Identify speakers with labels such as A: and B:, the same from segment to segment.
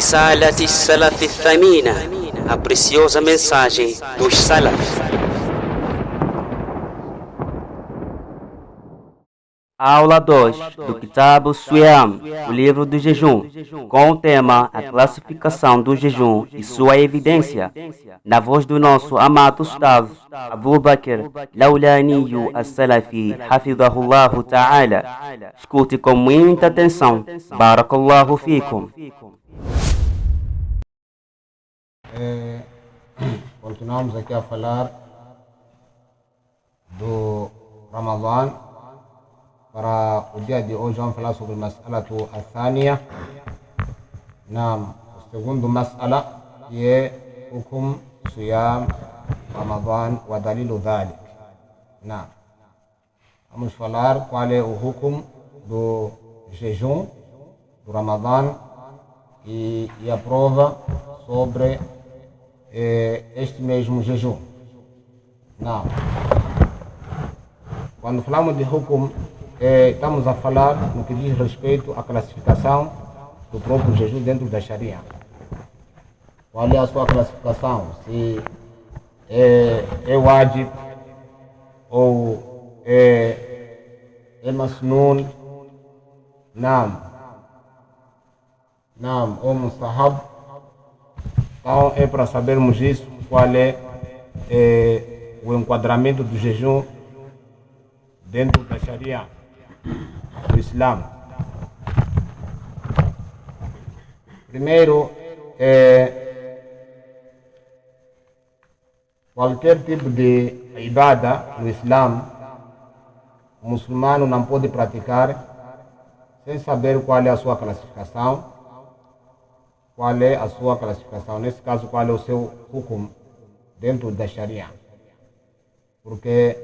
A: رسالة السلف الثمينة, a preciosa mensagem dos Salaf.
B: Aula 2 do Kitab Siyam, o livro do jejum, com o tema A classificação do jejum e sua evidência, na voz do nosso amado Ustaz Abu Bakr Laulaniyu As-Salafi, Hafidhahullahu Ta'ala. Escute com muita atenção. Barakallahu fikum.
C: Continuamos aqui a falar do Ramadã. Para o dia de hoje vamos falar sobre o mas'alatu al-thaniya. O segundo mas'ala, que é hukum siyam Ramadan wa dalilu dhalik. Vamos falar qual é o hukum do jejum do Ramadã e a prova sobre este mesmo jejum. Quando falamos de hukum, estamos a falar no que diz respeito à classificação do próprio jejum dentro da Sharia. Qual é a sua classificação? Se é wajib ou é masnun, ou mustahab. Então é para sabermos isso, qual é o enquadramento do jejum dentro da Sharia do Islã. Primeiro, qualquer tipo de ibada no Islã, o muçulmano não pode praticar sem saber qual é a sua classificação. Qual é a sua classificação? Nesse caso, qual é o seu hukum dentro da Sharia? Porque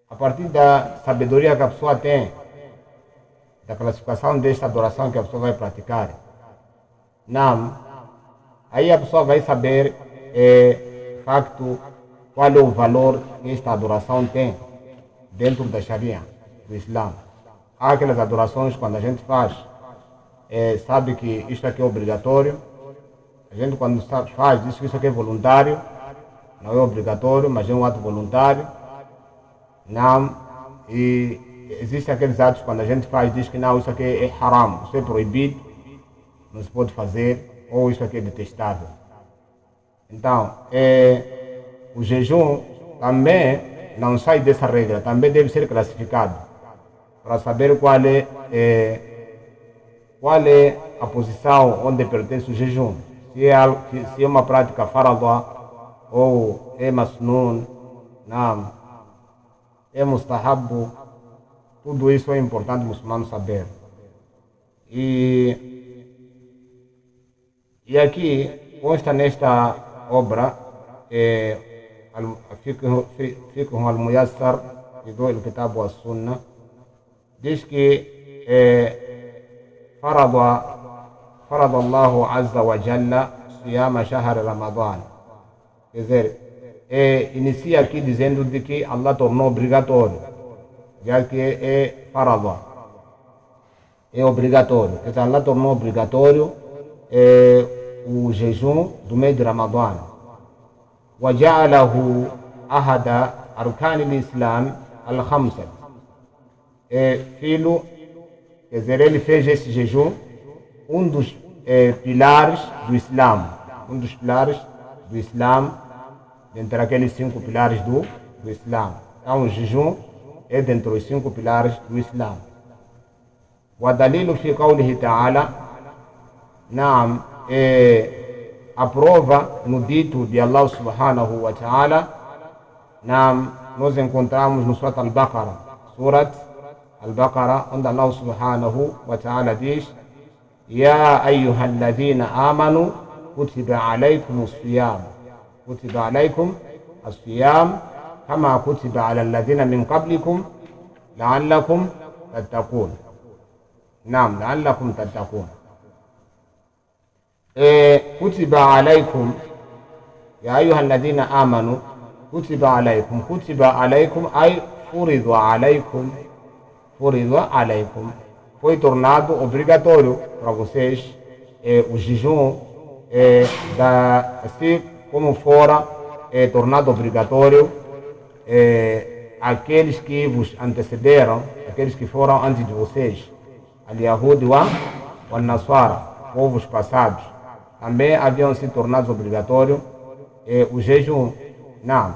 C: a partir da sabedoria que a pessoa tem, da classificação desta adoração que a pessoa vai praticar, aí a pessoa vai saber, de facto, qual é o valor que esta adoração tem dentro da Sharia, do Islã. Há aquelas adorações, quando a gente faz, sabe que isto aqui é obrigatório. A gente, quando faz, diz que isso aqui é voluntário, não é obrigatório, mas é um ato voluntário. E existem aqueles atos quando a gente faz, diz que não, isso aqui é haram, isso é proibido, não se pode fazer, ou isso aqui é detestável. Então, o jejum também não sai dessa regra, também deve ser classificado, para saber qual é a posição onde pertence o jejum, se é uma prática faradha, ou é masnun, é mustahabu. Tudo isso é importante o muçulmano saber. E aqui consta nesta obra, Fiqh al-Muyassar, do Kitab wa Sunnah, diz que farada Allahu Azza wa Jalla siyama shahr Ramadan. Quer dizer, inicia aqui dizendo de que Allah tornou obrigatório, já que é farada, é obrigatório. Então Allah tornou obrigatório o jejum do mês de Ramadã. وَجَعَلَهُ أَحَدَ أَرْكَانِ الْإِسْلَامِ الْخَمْسَةِ. Filho, quer dizer, ele fez esse jejum um dos pilares do Islã, dentre aqueles 5 pilares do Islã. Então o jejum é dentre os 5 pilares do Islã. وَدَلِيلُ فِي قَوْلِهِ تَعَالَى. A prova no dito de Allah subhanahu wa ta'ala, nós encontramos no Surat Al-Baqarah, onde Allah subhanahu wa ta'ala diz: يَا أَيُّهَا الَّذِينَ آمَنُوا كُتِبَ عَلَيْكُمُ الصِّيَامُ كَمَا كُتِبَ على الذين من قبلكم لعلكم تتقون. لعلكم تتقون. كتب عليكم يا أيها الذين آمنوا كتب عليكم أي فرض عليكم foi tornado obrigatório para vocês o jejum, assim como fora tornado obrigatório aqueles que vos antecederam, aqueles que foram antes de vocês, al-Yahudi wa Nasara, povos passados, também haviam se tornado obrigatório o jejum. Não.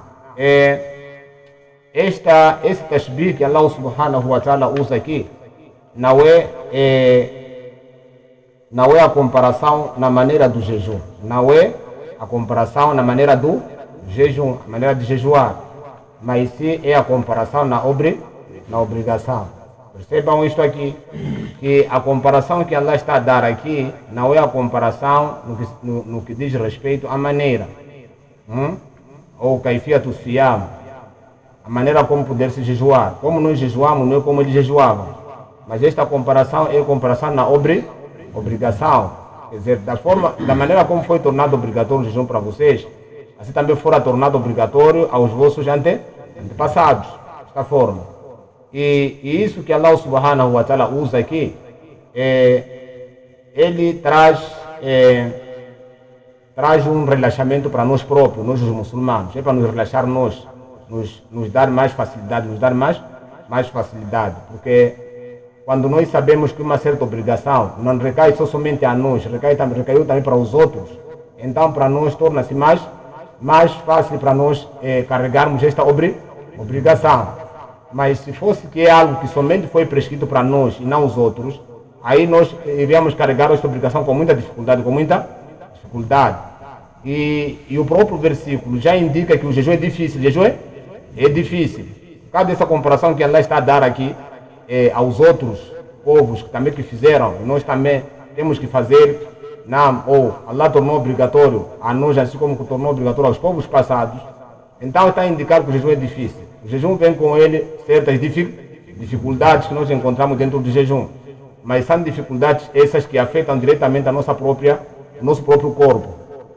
C: Esse tashbih que Allah subhanahu wa ta'ala usa aqui não é a comparação na maneira do jejum, não é a comparação na maneira do jejum, a maneira de jejuar, mas sim é a comparação na obrigação. Percebam isto aqui, que a comparação que Allah está a dar aqui não é a comparação no que diz respeito à maneira, ou kaifiyatu siyam, a maneira como poder se jejuar. Como nós jejuamos não é como eles jejuavam, mas esta comparação é a comparação na obrigação. Quer dizer, da maneira como foi tornado obrigatório o jejum para vocês, assim também fora tornado obrigatório aos vossos antepassados, desta forma. E isso que Allah subhanahu wa ta'ala usa aqui, ele traz um relaxamento para nós próprios, nós os muçulmanos, é para nos relaxar nos dar mais facilidade, mais facilidade, porque quando nós sabemos que uma certa obrigação não recai somente a nós, recaiu também para os outros, então para nós torna-se mais fácil para nós carregarmos esta obrigação. Mas se fosse que é algo que somente foi prescrito para nós e não os outros, aí nós iríamos carregar esta obrigação com muita dificuldade, E o próprio versículo já indica que o jejum é difícil. É difícil. Por causa dessa comparação que Allah está a dar aqui aos outros povos também que fizeram, e nós também temos que fazer, ou Allah tornou obrigatório a nós, assim como tornou obrigatório aos povos passados. Então está a indicar que o jejum é difícil. O jejum vem com ele certas dificuldades que nós encontramos dentro do jejum, mas são dificuldades essas que afetam diretamente o nosso próprio corpo,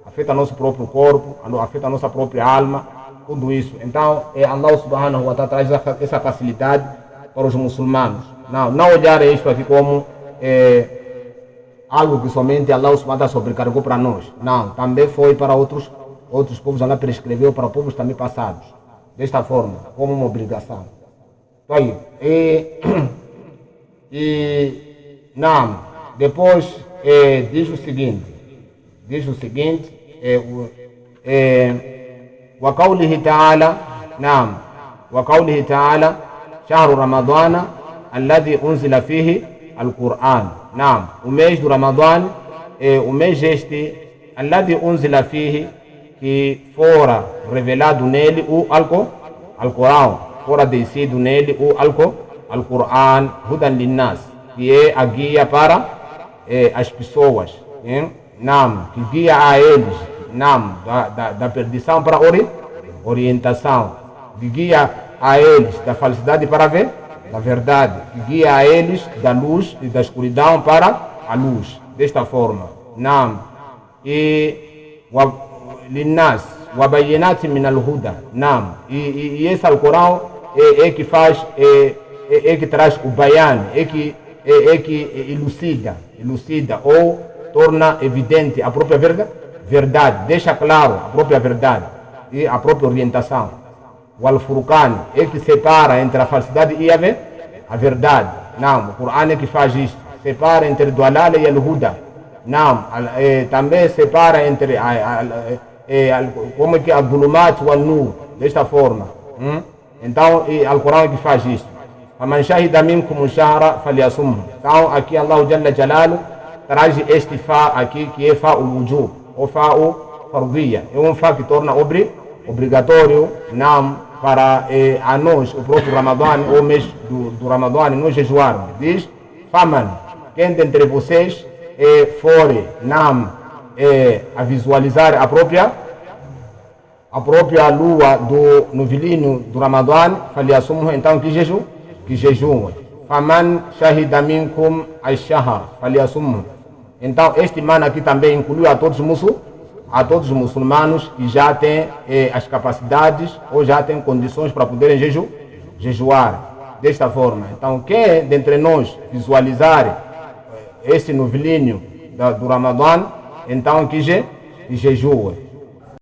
C: afeta nosso próprio corpo, afeta a nossa própria alma, tudo isso. Então Allah subhanahu wa ta'ala traz essa facilidade para os muçulmanos. Não olhar isto aqui como algo que somente Allah subhanahu wa ta'ala sobrecarregou para nós. Não, também foi para outros povos, Allah prescreveu para povos também passados, desta forma, como uma obrigação. Então, depois diz o seguinte, وقوله تعالى شهر رمضان الذي أنزل فيه القرآن. o mês do Ramadã, o mês este الذي أنزل فيه, que fora revelado nele o Alcorão, fora descido nele o Alcorão, Hudan Linnas, que é a guia para as pessoas, que guia a eles, da perdição para orientação, que guia a eles da falsidade para a verdade, que guia a eles da luz e da escuridão para a luz, desta forma. Linnas wa bayinatin min al-huda. E esse Alcorão que faz, que traz o bayan, que elucida ou torna evidente a própria verdade, deixa claro a própria verdade e a própria orientação. O Al-Furqan que separa entre a falsidade e a verdade. O Corão que faz isso, separa entre Dualala e Al-Huda. Também separa entre como é que Abdulumat e Al-Nur, desta forma. Então, o Corão que faz isso. فَمَنْ شَهِدَ مِنْكُمُ الشَّهْرَ فَلْيَصُمْهُ. Então, aqui Allah Jalla Jalalu traz este Fá aqui, que é Fá ul-Wujub, ou Fá ul-Fardiyya. É um Fá que torna obrigatório para a nós, o próprio Ramadã, o mês do Ramadã, nós jejuarmos. Diz: Faman, quem dentre vocês for a visualizar a própria lua do novilíneo do Ramadã, falyasumhu, então que jejum. Faman shahida minkum ash-shahr falyasumhu. Então este mana aqui também inclui a todos os muçulmanos que já têm as capacidades ou já têm condições para poderem jejuar desta forma. Então quem dentre nós visualizar esse novilíneo do Ramadã, então que jejue.